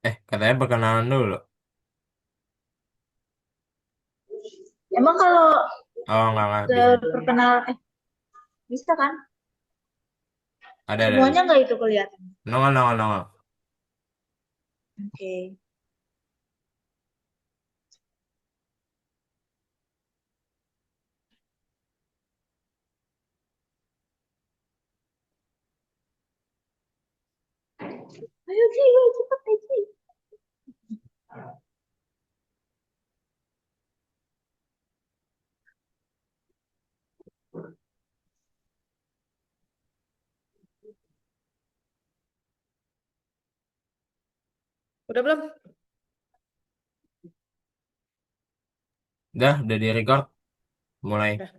Katanya perkenalan dulu. Emang kalau Oh, nggak bisa. perkenalan bisa kan? Ada. Semuanya nggak itu kelihatan. Nongol, nongol, nongol. Oke. Ayo Ci, ayo cepet ayo, Ci. Udah belum? Udah di record. Mulai. Udah.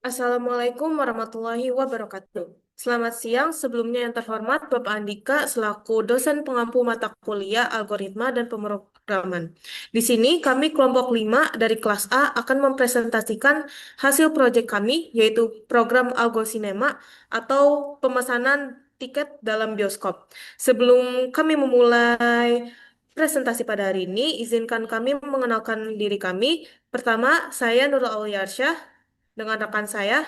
Assalamualaikum warahmatullahi wabarakatuh. Selamat siang, sebelumnya yang terhormat Bapak Andika selaku dosen pengampu mata kuliah Algoritma dan Pemrograman. Di sini kami kelompok 5 dari kelas A akan mempresentasikan hasil proyek kami yaitu program Algo Cinema atau pemesanan tiket dalam bioskop. Sebelum kami memulai presentasi pada hari ini, izinkan kami mengenalkan diri kami. Pertama, saya Nurul Auliarsyah dengan rekan saya.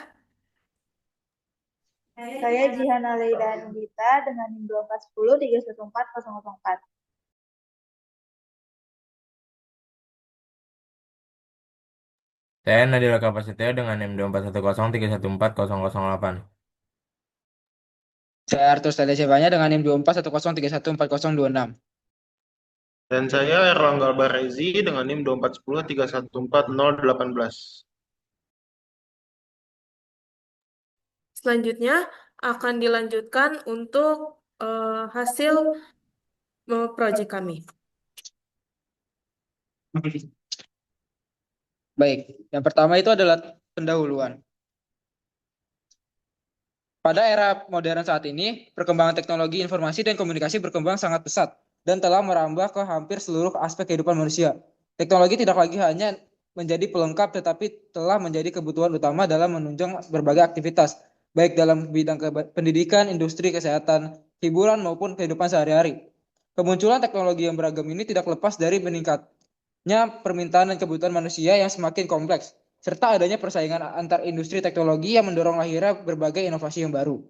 Saya Jihana Leida Nugita dengan NIM 2410314004. Saya Nadila Kapasitio dengan NIM 2410314008. Saya Arthur Stadesevanya dengan NIM 2410314026. Dan saya Erlangga Barezi dengan NIM 2410314018. Selanjutnya akan dilanjutkan untuk hasil proyek kami. Baik, yang pertama itu adalah pendahuluan. Pada era modern saat ini, perkembangan teknologi informasi dan komunikasi berkembang sangat pesat dan telah merambah ke hampir seluruh aspek kehidupan manusia. Teknologi tidak lagi hanya menjadi pelengkap tetapi telah menjadi kebutuhan utama dalam menunjang berbagai aktivitas, baik dalam bidang pendidikan, industri, kesehatan, hiburan maupun kehidupan sehari-hari. Kemunculan teknologi yang beragam ini tidak lepas dari meningkatnya permintaan dan kebutuhan manusia yang semakin kompleks, serta adanya persaingan antar industri teknologi yang mendorong lahirnya berbagai inovasi yang baru.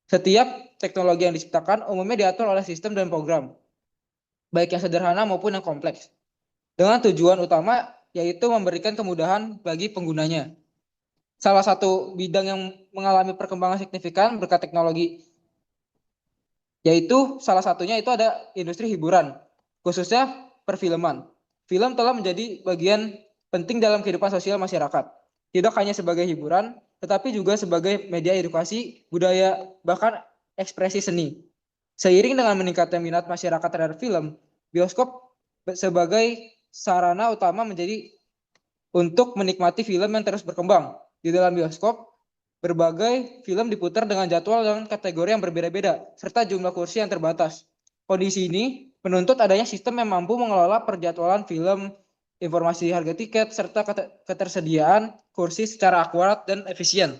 Setiap teknologi yang diciptakan umumnya diatur oleh sistem dan program, baik yang sederhana maupun yang kompleks, dengan tujuan utama yaitu memberikan kemudahan bagi penggunanya. Salah satu bidang yang mengalami perkembangan signifikan berkat teknologi, yaitu salah satunya itu ada industri hiburan, khususnya perfilman. Film telah menjadi bagian penting dalam kehidupan sosial masyarakat, tidak hanya sebagai hiburan, tetapi juga sebagai media edukasi, budaya, bahkan ekspresi seni. Seiring dengan meningkatnya minat masyarakat terhadap film, bioskop sebagai sarana utama menjadi untuk menikmati film yang terus berkembang. Di dalam bioskop, berbagai film diputar dengan jadwal dan kategori yang berbeda-beda, serta jumlah kursi yang terbatas. Kondisi ini menuntut adanya sistem yang mampu mengelola perjadwalan film, informasi harga tiket, serta ketersediaan kursi secara akurat dan efisien.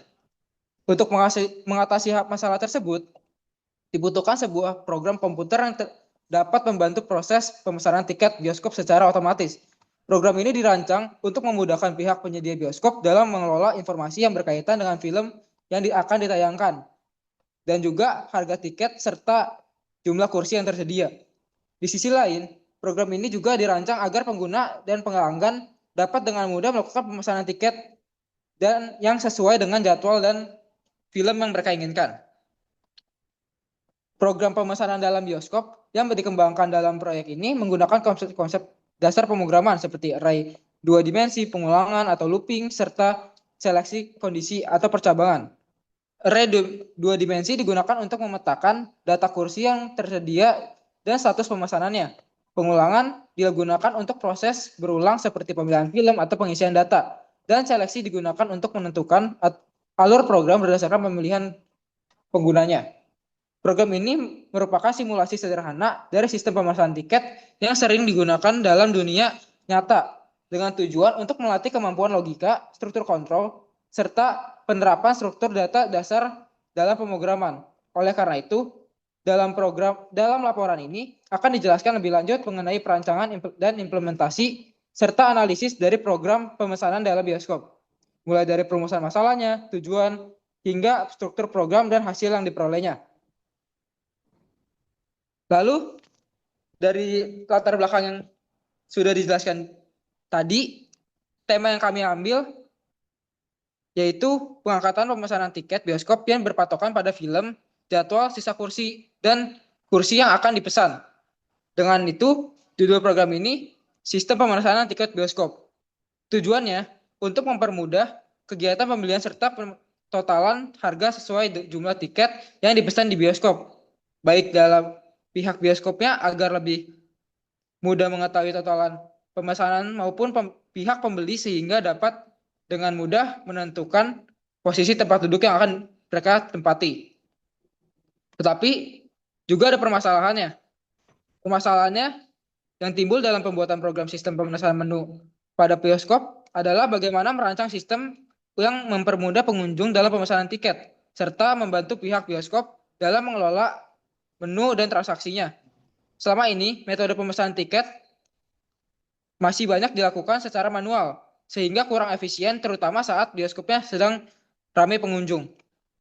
Untuk mengatasi masalah tersebut, dibutuhkan sebuah program komputer yang dapat membantu proses pemesanan tiket bioskop secara otomatis. Program ini dirancang untuk memudahkan pihak penyedia bioskop dalam mengelola informasi yang berkaitan dengan film yang akan ditayangkan dan juga harga tiket serta jumlah kursi yang tersedia. Di sisi lain, program ini juga dirancang agar pengguna dan pelanggan dapat dengan mudah melakukan pemesanan tiket dan yang sesuai dengan jadwal dan film yang mereka inginkan. Program pemesanan dalam bioskop yang dikembangkan dalam proyek ini menggunakan konsep-konsep dasar pemrograman seperti array dua dimensi, pengulangan atau looping, serta seleksi kondisi atau percabangan. Array dua dimensi digunakan untuk memetakan data kursi yang tersedia dan status pemesanannya. Pengulangan digunakan untuk proses berulang seperti pemilihan film atau pengisian data. Dan seleksi digunakan untuk menentukan alur program berdasarkan pemilihan penggunanya. Program ini merupakan simulasi sederhana dari sistem pemesanan tiket yang sering digunakan dalam dunia nyata dengan tujuan untuk melatih kemampuan logika, struktur kontrol, serta penerapan struktur data dasar dalam pemrograman. Oleh karena itu, dalam laporan ini akan dijelaskan lebih lanjut mengenai perancangan dan implementasi serta analisis dari program pemesanan dalam bioskop, mulai dari perumusan masalahnya, tujuan, hingga struktur program dan hasil yang diperolehnya. Lalu, dari latar belakang yang sudah dijelaskan tadi, tema yang kami ambil yaitu pengangkatan pemesanan tiket bioskop yang berpatokan pada film, jadwal, sisa kursi, dan kursi yang akan dipesan. Dengan itu, judul program ini Sistem Pemesanan Tiket Bioskop. Tujuannya untuk mempermudah kegiatan pembelian serta totalan harga sesuai jumlah tiket yang dipesan di bioskop, baik dalam pihak bioskopnya agar lebih mudah mengetahui totalan pemesanan maupun pihak pembeli sehingga dapat dengan mudah menentukan posisi tempat duduk yang akan mereka tempati. Tetapi juga ada permasalahannya. Permasalahannya yang timbul dalam pembuatan program sistem pemesanan menu pada bioskop adalah bagaimana merancang sistem yang mempermudah pengunjung dalam pemesanan tiket, serta membantu pihak bioskop dalam mengelola menu dan transaksinya. Selama ini, metode pemesanan tiket masih banyak dilakukan secara manual, sehingga kurang efisien terutama saat bioskopnya sedang ramai pengunjung.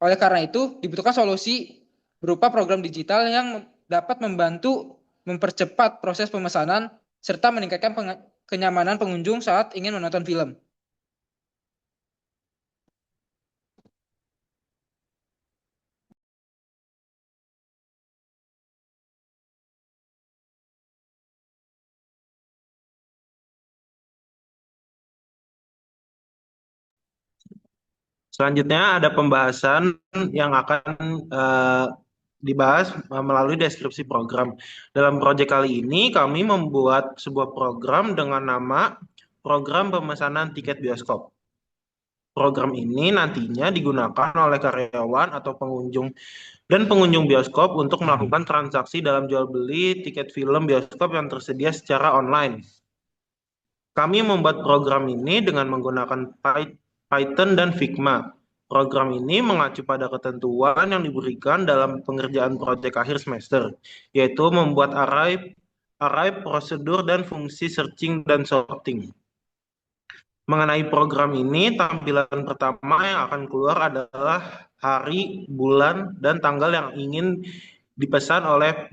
Oleh karena itu, dibutuhkan solusi berupa program digital yang dapat membantu mempercepat proses pemesanan serta meningkatkan kenyamanan pengunjung saat ingin menonton film. Selanjutnya ada pembahasan yang akan dibahas melalui deskripsi program. Dalam proyek kali ini kami membuat sebuah program dengan nama Program Pemesanan Tiket Bioskop. Program ini nantinya digunakan oleh karyawan atau pengunjung dan pengunjung bioskop untuk melakukan transaksi dalam jual beli tiket film bioskop yang tersedia secara online. Kami membuat program ini dengan menggunakan Python dan Figma. Program ini mengacu pada ketentuan yang diberikan dalam pengerjaan proyek akhir semester, yaitu membuat array prosedur dan fungsi searching dan sorting. Mengenai program ini, tampilan pertama yang akan keluar adalah hari, bulan, dan tanggal yang ingin dipesan oleh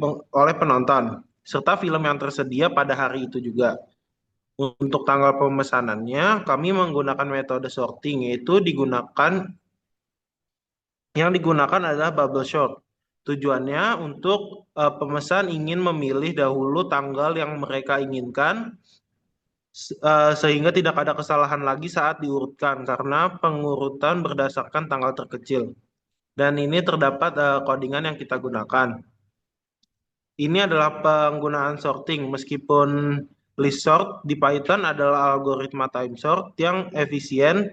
penonton, serta film yang tersedia pada hari itu juga. Untuk tanggal pemesanannya, kami menggunakan metode sorting, yaitu yang digunakan adalah bubble sort. Tujuannya untuk pemesan ingin memilih dahulu tanggal yang mereka inginkan, sehingga tidak ada kesalahan lagi saat diurutkan, karena pengurutan berdasarkan tanggal terkecil. Dan ini terdapat codingan yang kita gunakan. Ini adalah penggunaan sorting, meskipun list sort di Python adalah algoritma time sort yang efisien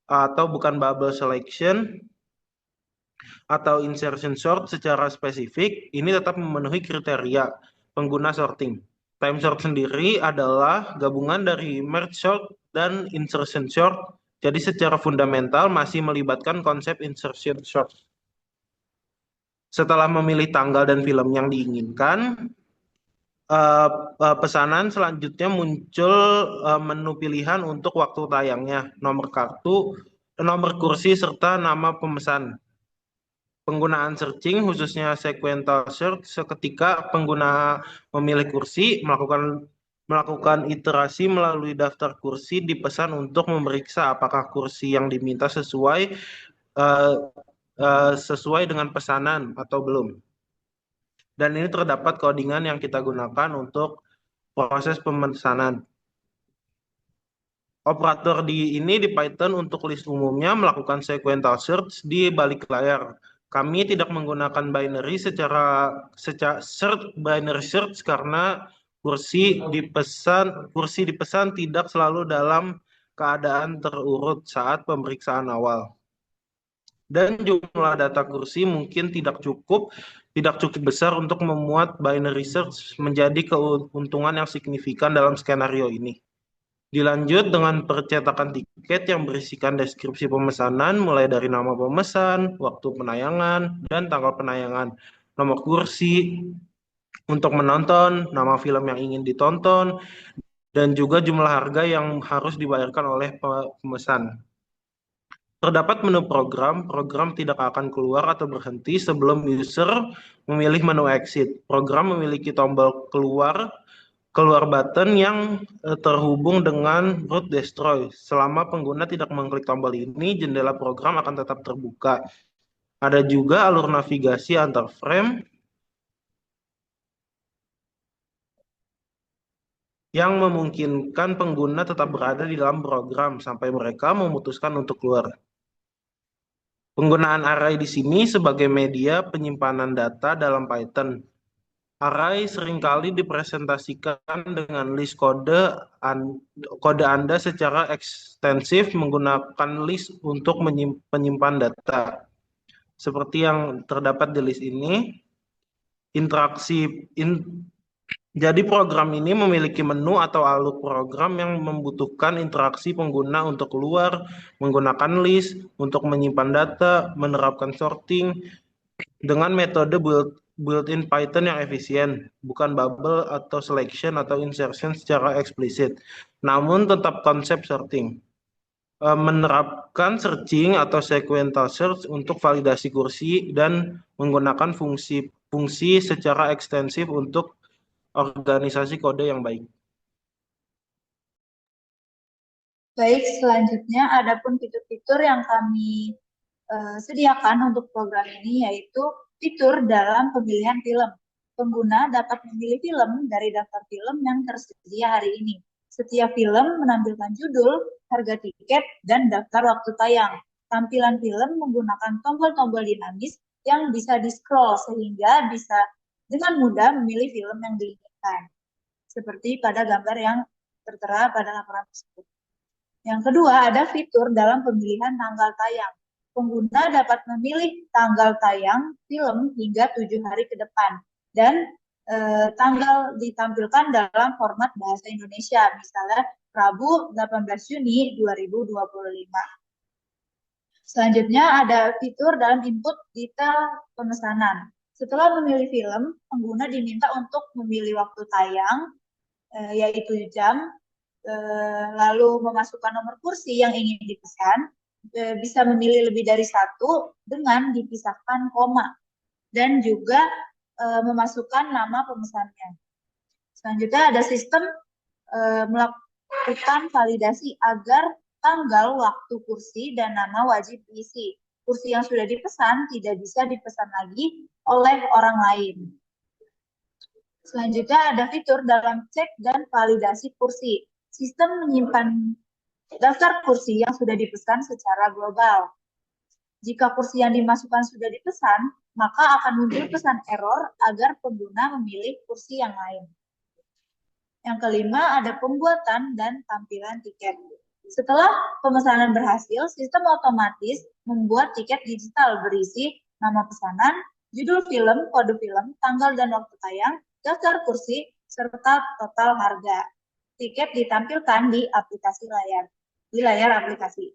atau bukan bubble selection atau insertion sort secara spesifik, ini tetap memenuhi kriteria pengguna sorting. Time sort sendiri adalah gabungan dari merge sort dan insertion sort, jadi secara fundamental masih melibatkan konsep insertion sort. Setelah memilih tanggal dan film yang diinginkan, pesanan selanjutnya muncul menu pilihan untuk waktu tayangnya, nomor kartu, nomor kursi, serta nama pemesan. Penggunaan searching khususnya sequential search seketika pengguna memilih kursi melakukan iterasi melalui daftar kursi dipesan untuk memeriksa apakah kursi yang diminta sesuai dengan pesanan atau belum. Dan ini terdapat codingan yang kita gunakan untuk proses pemesanan. Operator di Python untuk list umumnya melakukan sequential search di balik layar. Kami tidak menggunakan binary secara binary search karena kursi dipesan tidak selalu dalam keadaan terurut saat pemeriksaan awal. Dan jumlah data kursi mungkin tidak cukup besar untuk memuat binary search menjadi keuntungan yang signifikan dalam skenario ini. Dilanjut dengan percetakan tiket yang berisikan deskripsi pemesanan mulai dari nama pemesan, waktu penayangan, dan tanggal penayangan, nomor kursi untuk menonton, nama film yang ingin ditonton, dan juga jumlah harga yang harus dibayarkan oleh pemesan. Terdapat menu program, program tidak akan keluar atau berhenti sebelum user memilih menu exit. Program memiliki tombol keluar button yang terhubung dengan root destroy. Selama pengguna tidak mengklik tombol ini, jendela program akan tetap terbuka. Ada juga alur navigasi antar frame yang memungkinkan pengguna tetap berada di dalam program sampai mereka memutuskan untuk keluar. Penggunaan array di sini sebagai media penyimpanan data dalam Python. Array seringkali dipresentasikan dengan list kode Anda secara ekstensif menggunakan list untuk menyimpan data. Seperti yang terdapat di list ini, jadi program ini memiliki menu atau alur program yang membutuhkan interaksi pengguna untuk keluar, menggunakan list, untuk menyimpan data, menerapkan sorting, dengan metode built-in Python yang efisien, bukan bubble atau selection atau insertion secara eksplisit, namun tetap konsep sorting. Menerapkan searching atau sequential search untuk validasi kursi dan menggunakan fungsi secara ekstensif untuk organisasi kode yang baik. Baik, selanjutnya adapun fitur-fitur yang kami sediakan untuk program ini yaitu fitur dalam pemilihan film. Pengguna dapat memilih film dari daftar film yang tersedia hari ini. Setiap film menampilkan judul, harga tiket, dan daftar waktu tayang. Tampilan film menggunakan tombol-tombol dinamis yang bisa di-scroll sehingga bisa dengan mudah memilih film yang diinginkan. Seperti pada gambar yang tertera pada laporan tersebut. Yang kedua, ada fitur dalam pemilihan tanggal tayang. Pengguna dapat memilih tanggal tayang film hingga 7 hari ke depan. Dan tanggal ditampilkan dalam format bahasa Indonesia. Misalnya Rabu 18 Juni 2025. Selanjutnya ada fitur dalam input detail pemesanan. Setelah memilih film, pengguna diminta untuk memilih waktu tayang, yaitu jam, lalu memasukkan nomor kursi yang ingin dipesan, bisa memilih lebih dari satu dengan dipisahkan koma, dan juga memasukkan nama pemesannya. Selanjutnya ada sistem melakukan validasi agar tanggal, waktu kursi, dan nama wajib diisi. Kursi yang sudah dipesan tidak bisa dipesan lagi oleh orang lain. Selanjutnya ada fitur dalam cek dan validasi kursi. Sistem menyimpan daftar kursi yang sudah dipesan secara global. Jika kursi yang dimasukkan sudah dipesan, maka akan muncul pesan error agar pengguna memilih kursi yang lain. Yang kelima, ada pembuatan dan tampilan tiket. Setelah pemesanan berhasil, sistem otomatis membuat tiket digital berisi nama pesanan, judul film, kode film, tanggal dan waktu tayang, daftar kursi, serta total harga. Tiket ditampilkan di layar aplikasi.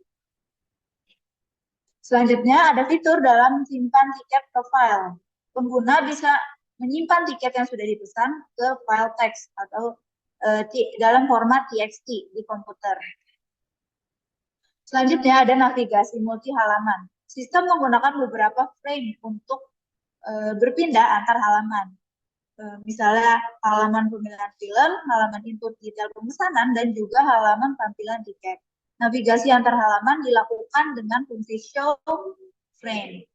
Selanjutnya ada fitur dalam simpan tiket ke file. Pengguna bisa menyimpan tiket yang sudah dipesan ke file teks atau dalam format TXT di komputer. Selanjutnya ada navigasi multi halaman. Sistem menggunakan beberapa frame untuk berpindah antar halaman. Misalnya halaman pemilihan film, halaman input detail pemesanan, dan juga halaman tampilan tiket. Navigasi antar halaman dilakukan dengan fungsi show frame.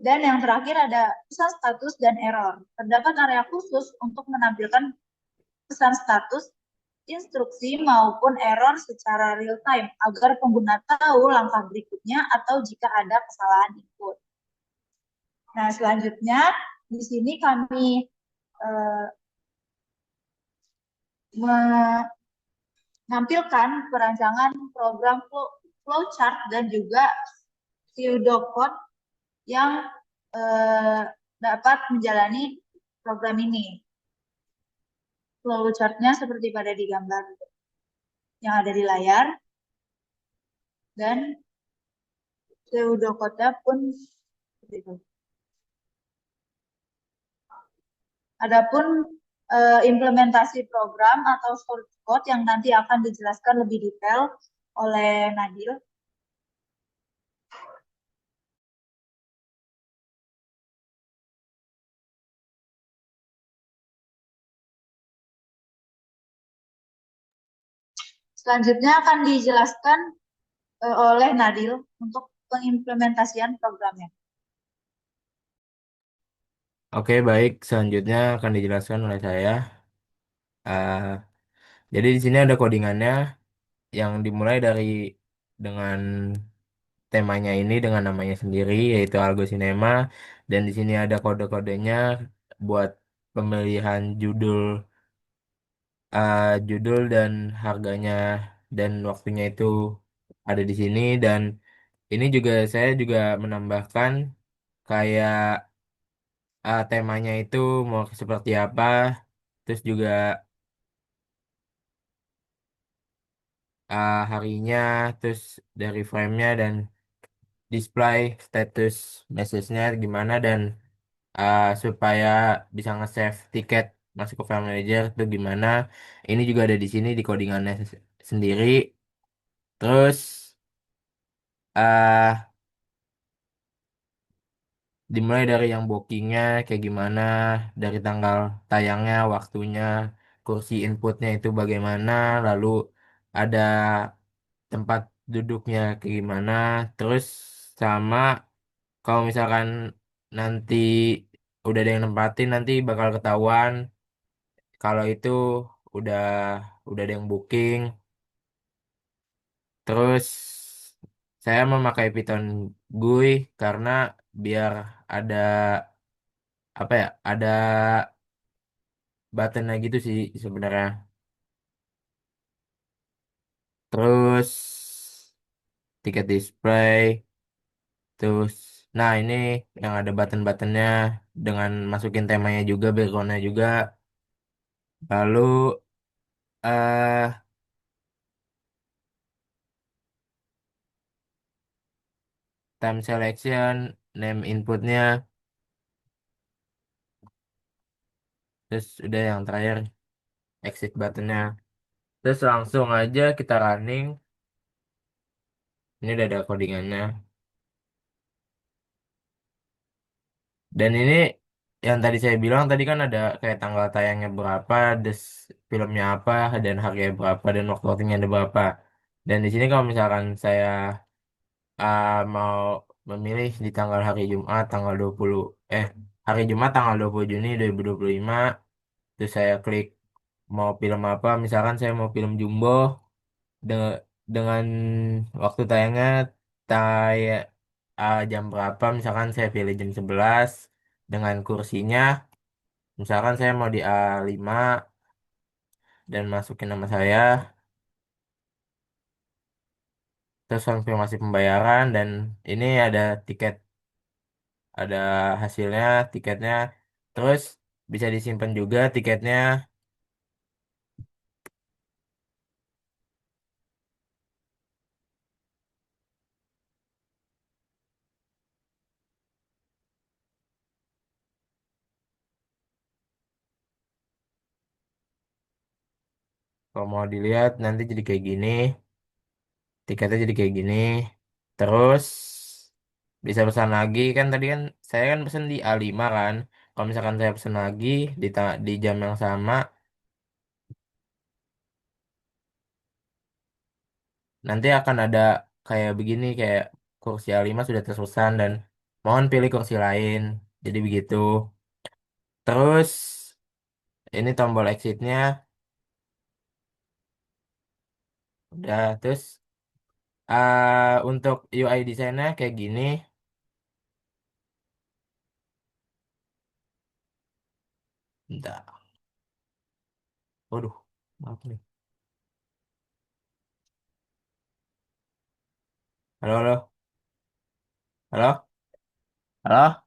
Dan yang terakhir ada pesan status dan error. Terdapat area khusus untuk menampilkan pesan status, instruksi maupun error secara real time agar pengguna tahu langkah berikutnya atau jika ada kesalahan input. Nah, selanjutnya di sini kami menampilkan perancangan program flowchart dan juga pseudocode yang dapat menjalani program ini. Flowchartnya seperti pada di gambar. yang ada di layar, dan pseudocode pun seperti itu. Adapun implementasi program atau source code yang nanti akan dijelaskan lebih detail oleh Nadil. Selanjutnya akan dijelaskan oleh Nadil untuk pengimplementasian programnya. Oke, baik. Selanjutnya akan dijelaskan oleh saya. Ah, jadi di sini ada codingannya yang dimulai dari dengan temanya ini dengan namanya sendiri yaitu Algo Cinema dan di sini ada kode-kodenya buat pemilihan judul dan harganya dan waktunya itu ada di sini dan ini juga saya juga menambahkan kayak temanya itu mau seperti apa terus juga harinya terus dari frame-nya dan display status message-nya gimana dan supaya bisa nge-save tiket masuk ke file manager itu gimana. Ini juga ada di sini di codingannya sendiri. Terus ah dimulai dari yang bookingnya kayak gimana, dari tanggal tayangnya, waktunya, kursi inputnya itu bagaimana, lalu ada tempat duduknya kayak gimana, terus sama kalau misalkan nanti udah ada yang nempatin nanti bakal ketahuan kalau itu udah udah ada yang booking. Terus saya memakai Python GUI karena biar ada apa ya, ada buttonnya gitu sih sebenarnya. Terus tiket display, terus nah ini yang ada button-buttonnya dengan masukin temanya juga, backgroundnya juga. Lalu eh time selection, name inputnya, terus udah yang terakhir exit buttonnya. Terus langsung aja kita running. Ini udah ada codingannya. Dan ini yang tadi saya bilang tadi kan ada kayak tanggal tayangnya berapa, des filmnya apa, dan harganya berapa, dan waktu-waktunya ada berapa. Dan di sini kalau misalkan saya mau memilih di tanggal hari Jumat tanggal 20 hari Jumat tanggal 20 Juni 2025, terus saya klik mau film apa, misalkan saya mau film Jumbo dengan waktu tayangnya jam berapa, misalkan saya pilih jam 11 dengan kursinya. Misalkan saya mau di A5 dan masukin nama saya, terus konfirmasi pembayaran dan ini ada tiket, ada hasilnya, tiketnya. Terus bisa disimpan juga tiketnya. Kalau mau dilihat nanti jadi kayak gini, tiketnya jadi kayak gini. Terus bisa pesan lagi kan tadi kan saya kan pesan di A5 kan. Kalau misalkan saya pesan lagi di jam yang sama, nanti akan ada kayak begini kayak kursi A5 sudah terpesan dan mohon pilih kursi lain. Jadi begitu. Terus ini tombol exitnya udah terus untuk UI desainnya kayak gini. Bentar. Waduh, maaf nih. Halo, halo, halo, halo.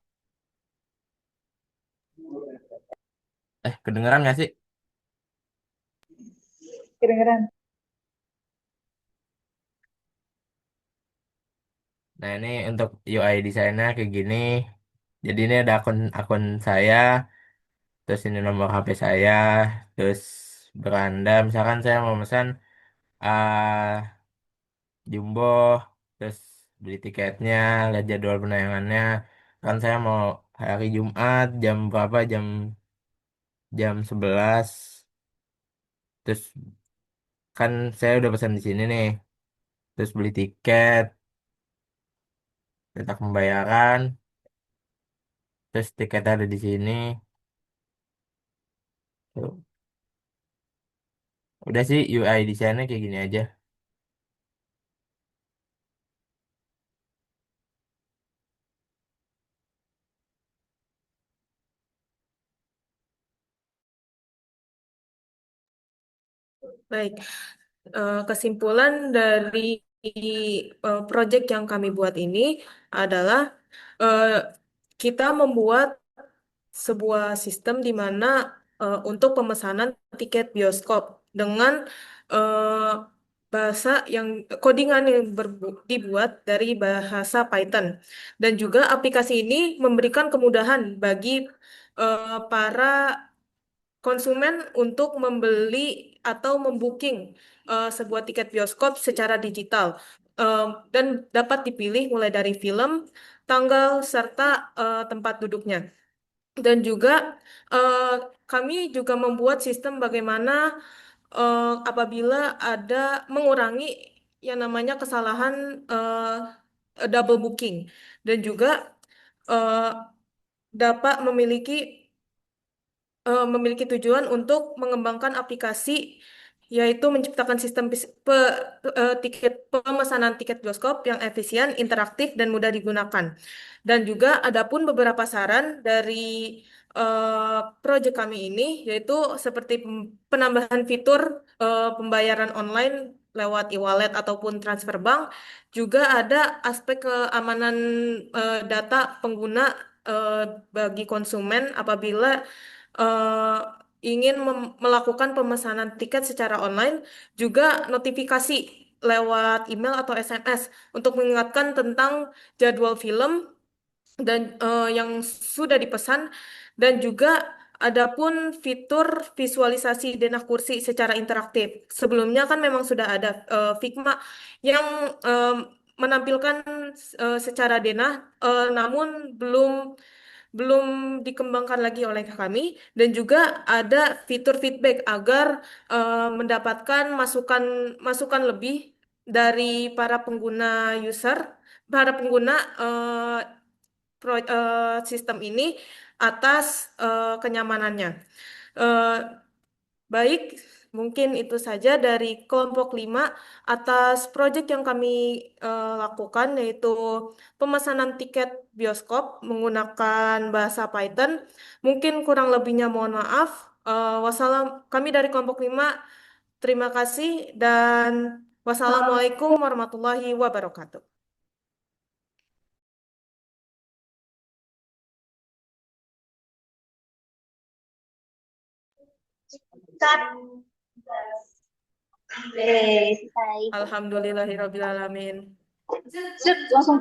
Kedengeran nggak sih? Kedengeran. Nah, ini untuk UI desainnya kayak gini. Jadi ini ada akun akun saya, terus ini nomor HP saya, terus beranda. Misalkan saya mau pesan Jumbo, terus beli tiketnya, lihat jadwal penayangannya. Kan saya mau hari Jumat jam berapa? Jam 11. Terus kan saya udah pesan di sini nih. Terus beli tiket, letak pembayaran, terus tiket ada di sini. Tuh. Udah sih UI desainnya kayak gini aja. Baik. Kesimpulan dari proyek yang kami buat ini adalah eh, kita membuat sebuah sistem di mana untuk pemesanan tiket bioskop dengan eh, bahasa yang codingan yang dibuat dari bahasa Python, dan juga aplikasi ini memberikan kemudahan bagi para konsumen untuk membeli atau membooking sebuah tiket bioskop secara digital. Dan dapat dipilih mulai dari film, tanggal, serta tempat duduknya. Dan juga eh, kami juga membuat sistem bagaimana apabila ada mengurangi yang namanya kesalahan double booking, dan juga eh, dapat memiliki tujuan untuk mengembangkan aplikasi, yaitu menciptakan sistem pemesanan tiket bioskop yang efisien, interaktif, dan mudah digunakan. Dan juga adapun beberapa saran dari proyek kami ini, yaitu seperti penambahan fitur pembayaran online lewat e-wallet ataupun transfer bank. Juga ada aspek keamanan data pengguna eh, bagi konsumen apabila eh, ingin melakukan pemesanan tiket secara online, juga notifikasi lewat email atau SMS untuk mengingatkan tentang jadwal film dan yang sudah dipesan. Dan juga adapun fitur visualisasi denah kursi secara interaktif. Sebelumnya kan memang sudah ada Figma yang menampilkan secara denah, namun belum belum dikembangkan lagi oleh kami. Dan juga ada fitur feedback agar mendapatkan masukan masukan lebih dari para pengguna sistem ini atas kenyamanannya. Eh, Baik, mungkin itu saja dari kelompok 5 atas proyek yang kami lakukan, yaitu pemesanan tiket bioskop menggunakan bahasa Python. Mungkin kurang lebihnya mohon maaf. Kami dari kelompok 5 terima kasih dan wassalamualaikum warahmatullahi wabarakatuh. Cut. Oke, selesai. Alhamdulillahirrabbilalamin. Sip, langsung